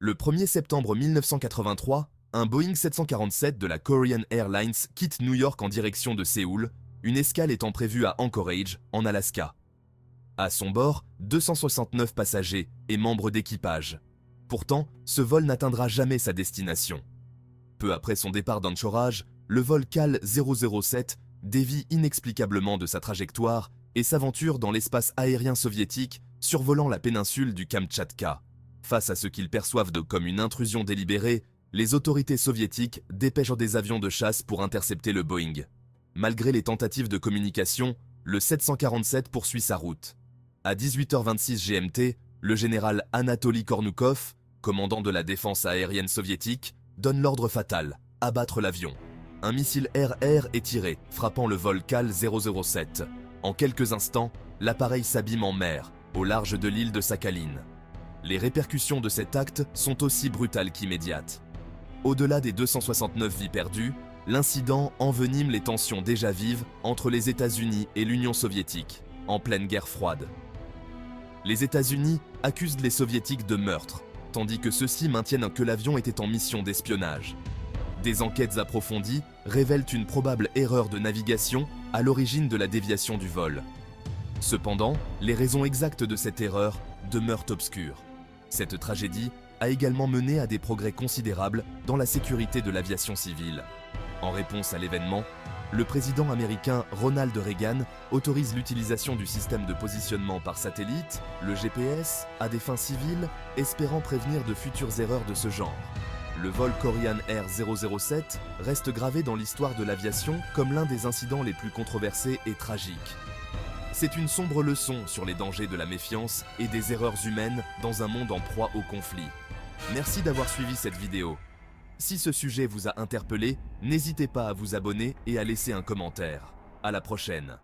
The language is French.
Le 1er septembre 1983, un Boeing 747 de la Korean Airlines quitte New York en direction de Séoul, une escale étant prévue à Anchorage, en Alaska. À son bord, 269 passagers et membres d'équipage. Pourtant, ce vol n'atteindra jamais sa destination. Peu après son départ d'Anchorage, le vol KAL 007 dévie inexplicablement de sa trajectoire et s'aventure dans l'espace aérien soviétique, survolant la péninsule du Kamtchatka. Face à ce qu'ils perçoivent comme une intrusion délibérée, les autorités soviétiques dépêchent des avions de chasse pour intercepter le Boeing. Malgré les tentatives de communication, le 747 poursuit sa route. À 18h26 GMT, le général Anatoly Kornoukov, commandant de la défense aérienne soviétique, donne l'ordre fatal, abattre l'avion. Un missile air-air est tiré, frappant le vol KAL 007. En quelques instants, l'appareil s'abîme en mer, au large de l'île de Sakhaline. Les répercussions de cet acte sont aussi brutales qu'immédiates. Au-delà des 269 vies perdues, l'incident envenime les tensions déjà vives entre les États-Unis et l'Union soviétique, en pleine guerre froide. Les États-Unis accusent les Soviétiques de meurtre, tandis que ceux-ci maintiennent que l'avion était en mission d'espionnage. Des enquêtes approfondies révèlent une probable erreur de navigation à l'origine de la déviation du vol. Cependant, les raisons exactes de cette erreur demeurent obscures. Cette tragédie a également mené à des progrès considérables dans la sécurité de l'aviation civile. En réponse à l'événement, le président américain Ronald Reagan autorise l'utilisation du système de positionnement par satellite, le GPS, à des fins civiles, espérant prévenir de futures erreurs de ce genre. Le vol Korean Air 007 reste gravé dans l'histoire de l'aviation comme l'un des incidents les plus controversés et tragiques. C'est une sombre leçon sur les dangers de la méfiance et des erreurs humaines dans un monde en proie au conflit. Merci d'avoir suivi cette vidéo. Si ce sujet vous a interpellé, n'hésitez pas à vous abonner et à laisser un commentaire. À la prochaine.